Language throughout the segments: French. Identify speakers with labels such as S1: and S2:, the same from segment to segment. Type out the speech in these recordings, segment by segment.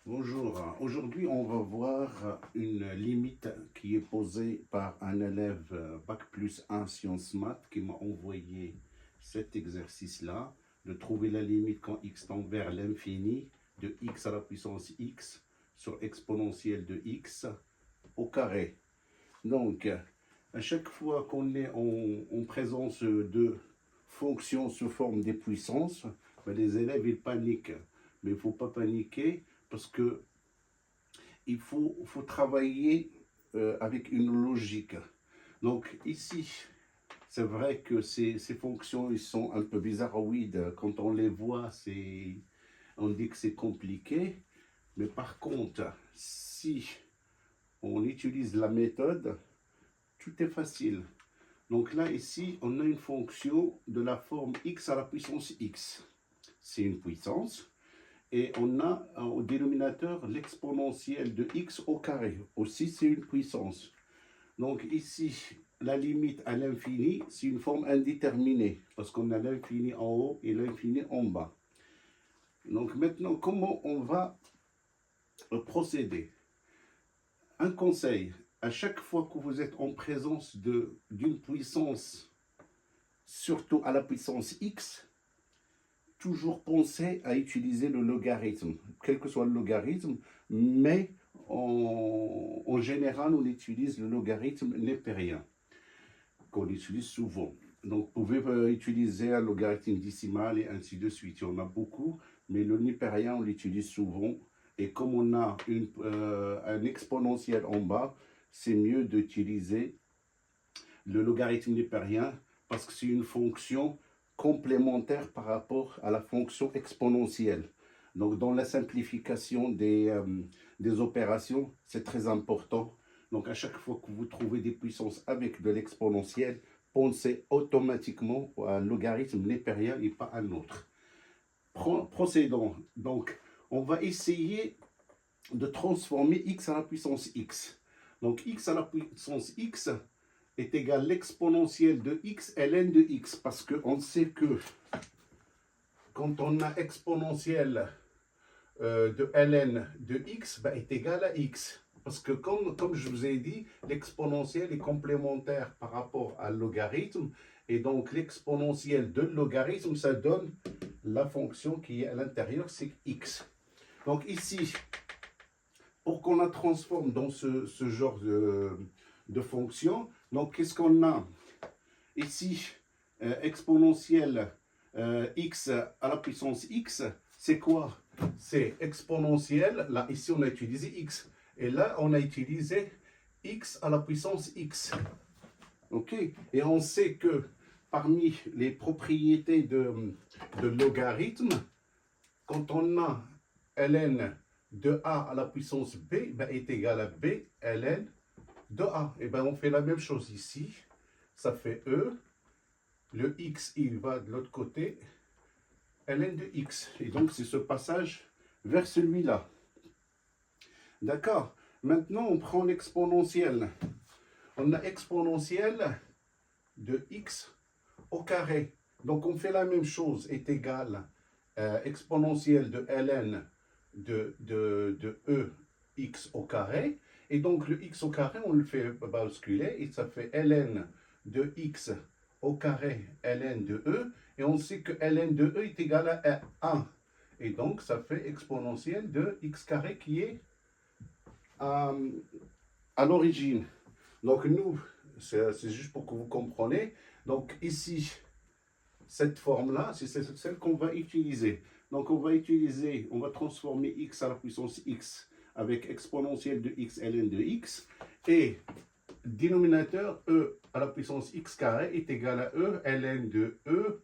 S1: Bonjour, aujourd'hui on va voir une limite qui est posée par un élève Bac+1 Sciences Maths qui m'a envoyé cet exercice-là, de trouver la limite quand x tend vers l'infini de x à la puissance x sur exponentielle de x au carré. Donc, à chaque fois qu'on est en présence de fonctions sous forme des puissances, ben les élèves ils paniquent. Mais il ne faut pas paniquer parce que il faut travailler avec une logique. Donc ici, c'est vrai que ces fonctions ils sont un peu bizarroïdes. Quand on les voit, on dit que c'est compliqué. Mais par contre, si on utilise la méthode, tout est facile. Donc là, ici, on a une fonction de la forme x à la puissance x. C'est une puissance. Et on a au dénominateur l'exponentielle de x au carré. Aussi, c'est une puissance. Donc ici, la limite à l'infini, c'est une forme indéterminée, parce qu'on a l'infini en haut et l'infini en bas. Donc maintenant, comment on va procéder? Un conseil, à chaque fois que vous êtes en présence d'une puissance, surtout à la puissance x, toujours penser à utiliser le logarithme, quel que soit le logarithme, mais en général, on utilise le logarithme népérien, qu'on utilise souvent. Donc, vous pouvez utiliser un logarithme décimal et ainsi de suite. Il y en a beaucoup, mais le népérien, on l'utilise souvent. Et comme on a un exponentiel en bas, c'est mieux d'utiliser le logarithme népérien parce que c'est une fonction complémentaire par rapport à la fonction exponentielle. Donc, dans la simplification des opérations, c'est très important. Donc, à chaque fois que vous trouvez des puissances avec de l'exponentiel, pensez automatiquement à un logarithme népérien et pas un autre. Procédons. Donc, on va essayer de transformer x à la puissance x. Donc, x à la puissance x est égal à l'exponentielle de x ln de x, parce qu'on sait que quand on a exponentielle de ln de x est égal à x. Parce que comme je vous ai dit, l'exponentielle est complémentaire par rapport à logarithme. Et donc l'exponentielle de logarithme, ça donne la fonction qui est à l'intérieur, c'est x. Donc ici, pour qu'on la transforme dans ce genre de fonction, donc qu'est-ce qu'on a ici? Exponentielle x à la puissance x, c'est quoi? C'est exponentielle, là ici on a utilisé x, et là on a utilisé x à la puissance x. Ok? Et on sait que parmi les propriétés de logarithme, quand on a ln de a à la puissance b est égal à b ln de a. Et bien on fait la même chose ici, ça fait e. Le x, il va de l'autre côté, ln de x. Et donc, c'est ce passage vers celui-là. D'accord? Maintenant, on prend l'exponentielle. On a exponentielle de x au carré. Donc, on fait la même chose, est égal exponentielle de ln de e x au carré. Et donc, le x au carré, on le fait basculer et ça fait ln de x au carré ln de e, et on sait que ln de e est égal à 1. Et donc, ça fait exponentielle de x carré qui est à l'origine. Donc, nous, c'est juste pour que vous compreniez. Donc, ici, cette forme-là, c'est celle qu'on va utiliser. Donc, on va transformer x à la puissance x avec exponentielle de x ln de x, et dénominateur e à la puissance x carré est égal à e ln de e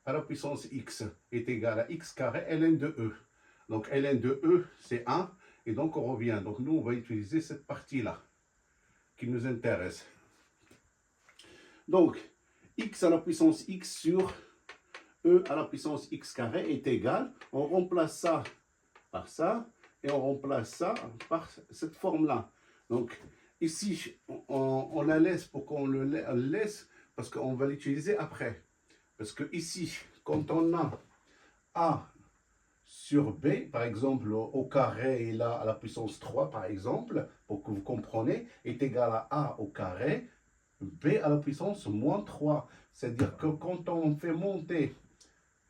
S1: à la puissance x est égal à x carré ln de e. Donc ln de e c'est 1, et donc on revient. Donc nous on va utiliser cette partie-là qui nous intéresse. Donc x à la puissance x sur e à la puissance x carré est égal, on remplace ça par ça, et on remplace ça par cette forme-là. Donc ici, on la laisse pour qu'on le laisse, parce qu'on va l'utiliser après. Parce que ici, quand on a a sur B, par exemple, au carré est là à la puissance 3, par exemple, pour que vous compreniez, est égal à A au carré, B à la puissance moins 3. C'est-à-dire que quand on fait monter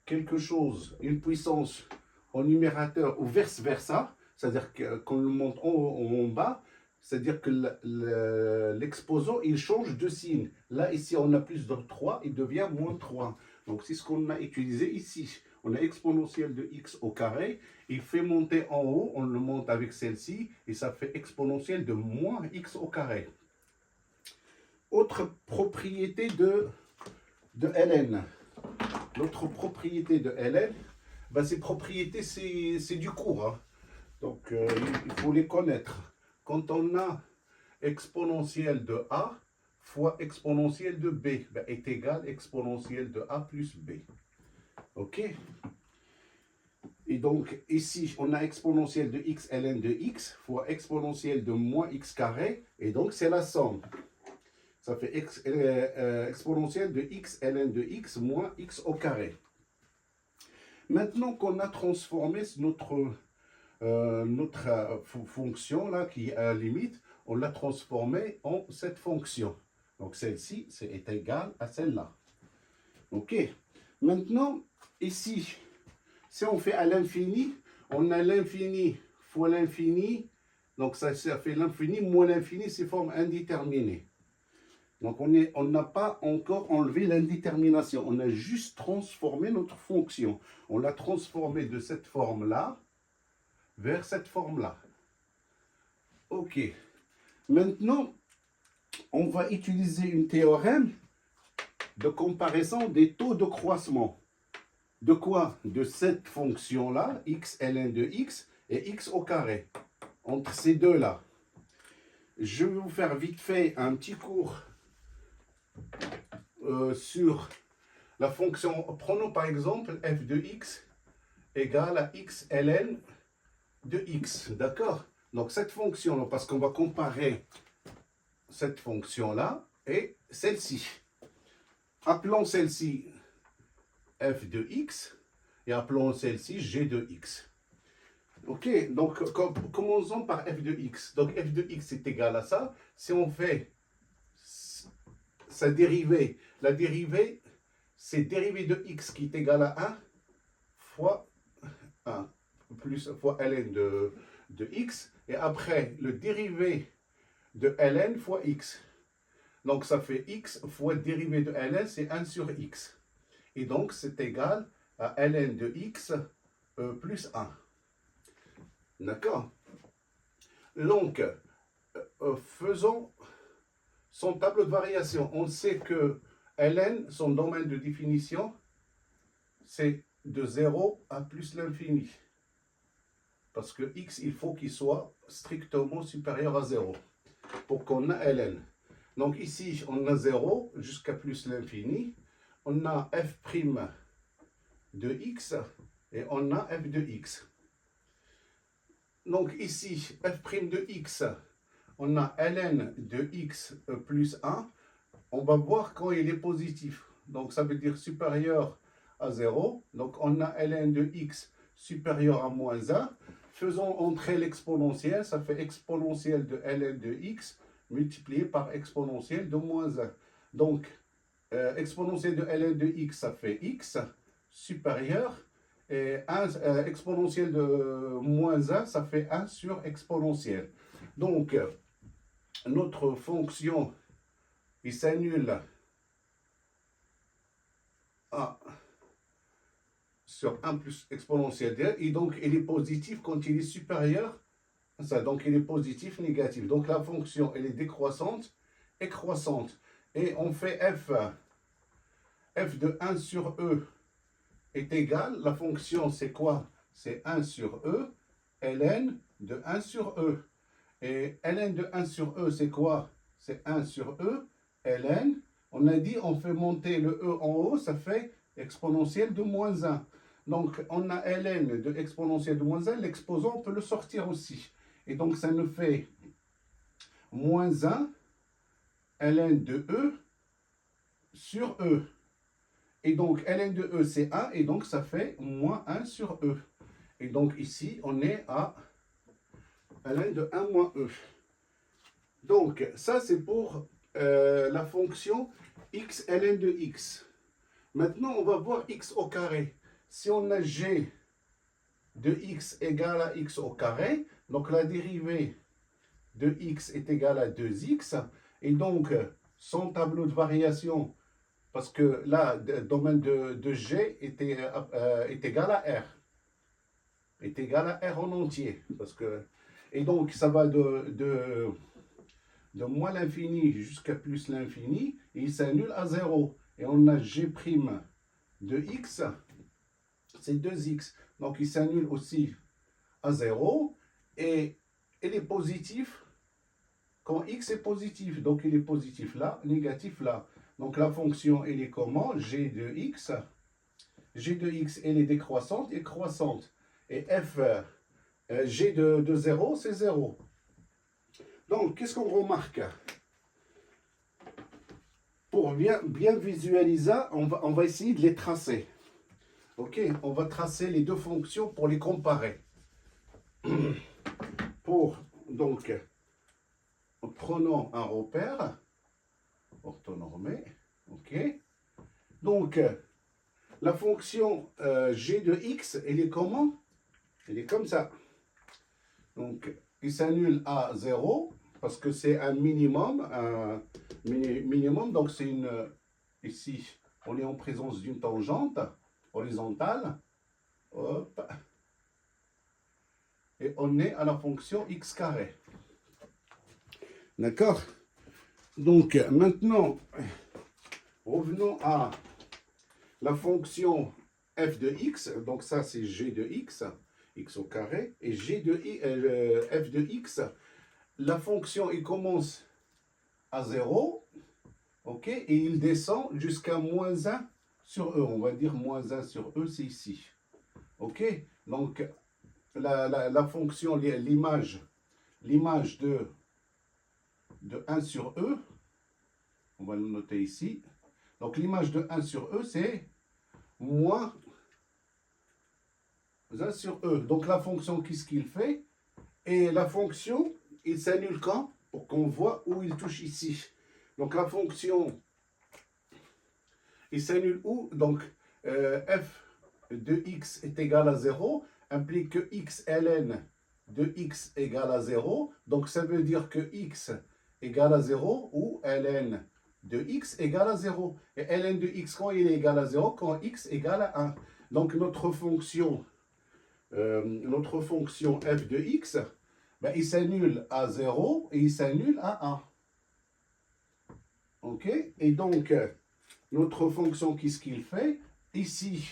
S1: quelque chose, une puissance au numérateur ou vice-versa, c'est-à-dire que quand on le monte en haut ou en bas, c'est-à-dire que l'exposant, il change de signe. Là, ici, on a plus de 3, il devient moins 3. Donc, c'est ce qu'on a utilisé ici. On a exponentielle de x au carré, il fait monter en haut, on le monte avec celle-ci, et ça fait exponentielle de moins x au carré. Autre propriété de Ln. L'autre propriété de Ln, ben, ces propriétés, c'est du cours. Hein. Donc, il faut les connaître. Quand on a exponentielle de A fois exponentielle de B, ben, est égal exponentielle de A plus B. OK? Et donc, ici, on a exponentielle de x ln de x fois exponentielle de moins x carré. Et donc, c'est la somme. Ça fait exponentielle de x ln de x moins x au carré. Maintenant qu'on a transformé notre fonction là, qui est à la limite, on l'a transformée en cette fonction. Donc, celle-ci est égale à celle-là. OK? Maintenant, ici, si on fait à l'infini, on a l'infini fois l'infini. Donc, ça fait l'infini moins l'infini, c'est forme indéterminée. Donc, on n'a pas encore enlevé l'indétermination. On a juste transformé notre fonction. On l'a transformée de cette forme-là vers cette forme-là. OK. Maintenant, on va utiliser une théorème de comparaison des taux de croissement. De quoi? De cette fonction-là, x ln de x et x au carré. Entre ces deux-là. Je vais vous faire vite fait un petit cours sur la fonction. Prenons par exemple f de x égale à x ln de x. D'accord? Donc cette fonction-là, parce qu'on va comparer cette fonction-là et celle-ci. Appelons celle-ci f de x et appelons celle-ci g de x. Ok, donc commençons par f de x. Donc f de x est égal à ça. Si on fait sa dérivée, la dérivée, c'est dérivée de x qui est égal à 1 fois 1 plus fois ln de x. Et après, le dérivé de ln fois x. Donc ça fait x fois dérivée de ln, c'est 1 sur x. Et donc c'est égal à ln de x plus 1. D'accord? Donc, faisons son tableau de variation. On sait que ln, son domaine de définition, c'est de 0 à plus l'infini. Parce que x, il faut qu'il soit strictement supérieur à 0 pour qu'on ait ln. Donc ici, on a 0 jusqu'à plus l'infini. On a f' de x et on a f de x. Donc ici, f' de x, on a ln de x plus 1. On va voir quand il est positif. Donc ça veut dire supérieur à 0. Donc on a ln de x supérieur à moins 1. Faisons entrer l'exponentielle. Ça fait exponentielle de ln de x multiplié par exponentielle de moins 1. Donc exponentielle de ln de x, ça fait x supérieur. Et exponentielle de moins 1, ça fait 1 sur exponentielle. Donc, notre fonction, il s'annule à sur 1 plus exponentielle de, et donc il est positif quand il est supérieur à ça. Donc, il est positif, négatif. Donc, la fonction, elle est décroissante et croissante. Et on fait f de 1 sur e est égal, la fonction c'est quoi? C'est 1 sur e, ln de 1 sur e. Et ln de 1 sur e c'est quoi? C'est 1 sur e, ln. On a dit on fait monter le e en haut, ça fait exponentielle de moins 1. Donc on a ln de exponentielle de moins 1, l'exposant on peut le sortir aussi. Et donc ça nous fait moins 1 ln de e sur e. Et donc, ln de e, c'est 1, et donc ça fait moins 1 sur e. Et donc ici, on est à ln de 1 moins e. Donc ça, c'est pour la fonction x ln de x. Maintenant, on va voir x au carré. Si on a g de x égale à x au carré, donc la dérivée de x est égale à 2x, et donc son tableau de variation, parce que là, le domaine de G est égal à R, est égal à R en entier, parce que, et donc ça va de moins l'infini jusqu'à plus l'infini, et il s'annule à 0, et on a G' de x, c'est 2x, donc il s'annule aussi à 0, et il est positif quand x est positif, donc il est positif là, négatif là. Donc la fonction, elle est comment? G de x, elle est décroissante et croissante. Et f, g de 0, c'est 0. Donc, qu'est-ce qu'on remarque? Pour bien visualiser, on va essayer de les tracer. Ok, on va tracer les deux fonctions pour les comparer. Donc, prenons un repère orthonormé. Ok, donc la fonction g de x, elle est comment? Elle est comme ça. Donc, il s'annule à 0 parce que c'est un minimum. Donc c'est une. Ici, on est en présence d'une tangente horizontale. Hop. Et on est à la fonction x carré. D'accord? Donc, maintenant, revenons à la fonction f de x. Donc, ça, c'est g de x, x au carré. Et f de x, la fonction, il commence à 0. OK? Et il descend jusqu'à moins 1 sur e. On va dire moins 1 sur e, c'est ici. OK? Donc, la fonction, l'image de 1 sur e, on va le noter ici. Donc, l'image de 1 sur e, c'est moins 1 sur e. Donc, la fonction, qu'est-ce qu'il fait? Et la fonction, il s'annule quand? Pour qu'on voit où il touche ici. Donc, la fonction, il s'annule où? Donc, f de x est égal à 0, implique que x ln de x égale à 0. Donc, ça veut dire que x égale à 0 ou ln de x égale à 0. Et ln de x, quand il est égal à 0, quand x égale à 1. Donc, notre fonction f de x, ben, il s'annule à 0 et il s'annule à 1. OK? Et donc, notre fonction, qu'est-ce qu'il fait? Ici,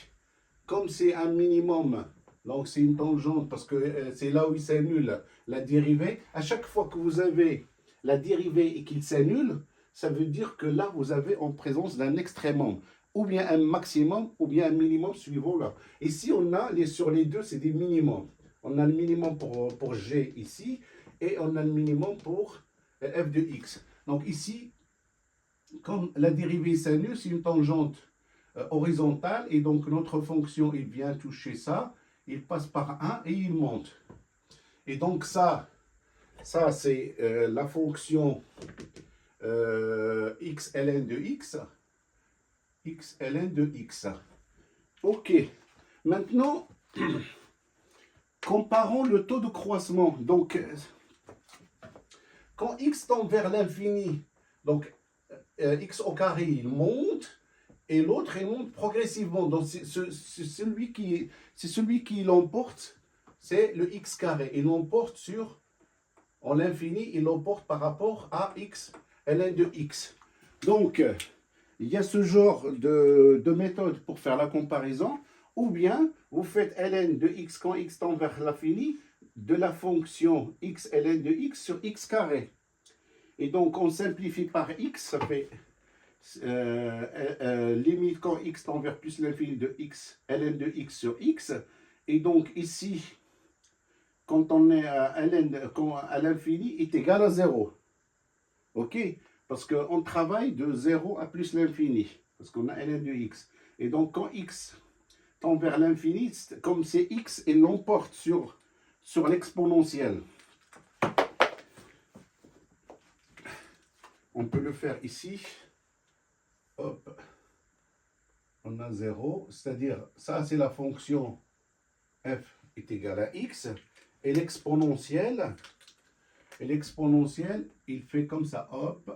S1: comme c'est un minimum, donc c'est une tangente, parce que c'est là où il s'annule la dérivée. À chaque fois que vous avez la dérivée et qu'il s'annule, ça veut dire que là, vous avez en présence d'un extrémum, ou bien un maximum, ou bien un minimum suivant là. Ici, on a, sur les deux, c'est des minimums. On a le minimum pour G ici, et on a le minimum pour f de x. Donc ici, comme la dérivée s'annule, c'est une tangente horizontale, et donc notre fonction, il vient toucher ça, il passe par 1 et il monte. Et donc ça c'est la fonction x ln de x, x ln de x. Ok, maintenant, comparons le taux de croissement. Donc, quand x tend vers l'infini, donc x au carré, il monte, et l'autre, il monte progressivement. Donc, c'est celui qui l'emporte, c'est le x carré. Il l'emporte en l'infini, il l'emporte par rapport à x, ln de x. Donc, il y a ce genre de méthode pour faire la comparaison. Ou bien, vous faites ln de x quand x tend vers l'infini, de la fonction x ln de x sur x carré. Et donc, on simplifie par x, ça fait limite quand x tend vers plus l'infini de x, ln de x sur x. Et donc, ici, quand on est à l'infini, est égal à 0. OK? Parce qu'on travaille de 0 à plus l'infini. Parce qu'on a ln de x. Et donc, quand x tend vers l'infini, comme c'est x, et l'emporte sur l'exponentielle. On peut le faire ici. Hop. On a 0, c'est-à-dire, ça c'est la fonction f est égal à x, et l'exponentielle, il fait comme ça, hop,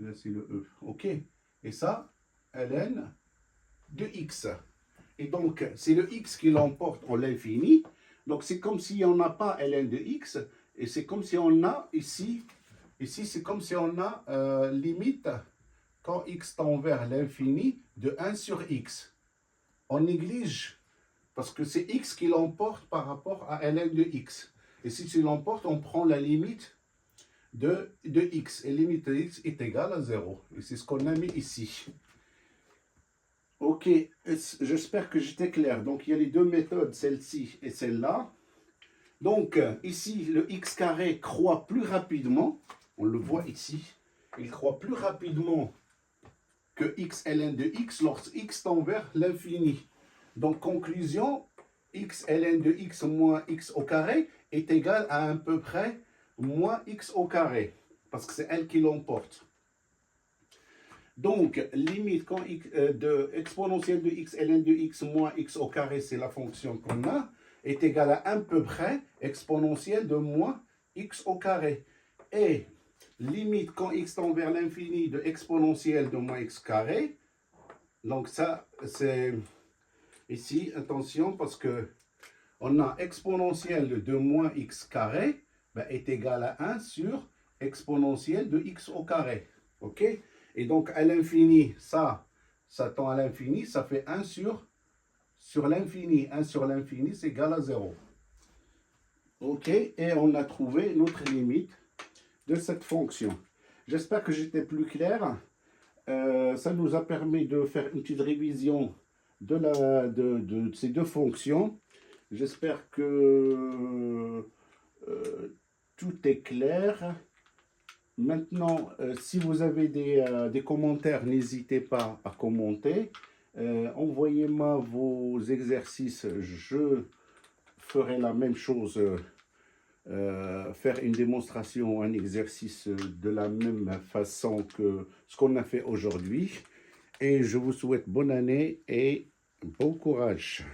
S1: là c'est le e, ok, et ça, ln de x. Et donc, c'est le x qui l'emporte en l'infini, donc c'est comme si on n'a pas ln de x, et c'est comme si on a ici c'est comme si on a limite, quand x tend vers l'infini, de 1 sur x. On néglige, parce que c'est x qui l'emporte par rapport à ln de x. Et si tu l'emportes, on prend la limite de x. Et limite de x est égale à 0. Et c'est ce qu'on a mis ici. Ok, j'espère que j'étais clair. Donc, il y a les deux méthodes, celle-ci et celle-là. Donc, ici, le x carré croît plus rapidement. On le voit ici. Il croît plus rapidement que x ln de x lorsque x tend vers l'infini. Donc, conclusion, x ln de x moins x au carré est égal à peu près moins x au carré, parce que c'est elle qui l'emporte. Donc, limite quand de exponentielle de x ln de x moins x au carré, c'est la fonction qu'on a, est égale à peu près exponentielle de moins x au carré. Et limite quand x tend vers l'infini de exponentielle de moins x carré, donc ça c'est ici, attention, parce que on a exponentielle de moins x carré est égal à 1 sur exponentielle de x au carré. Ok? Et donc à l'infini, ça tend à l'infini, ça fait 1 sur l'infini. 1 sur l'infini, c'est égal à 0. Ok? Et on a trouvé notre limite de cette fonction. J'espère que j'étais plus clair. Ça nous a permis de faire une petite révision de ces deux fonctions. J'espère que tout est clair. Maintenant, si vous avez des commentaires, n'hésitez pas à commenter. Envoyez-moi vos exercices. Je ferai la même chose. Faire une démonstration, un exercice de la même façon que ce qu'on a fait aujourd'hui. Et je vous souhaite bonne année et bon courage.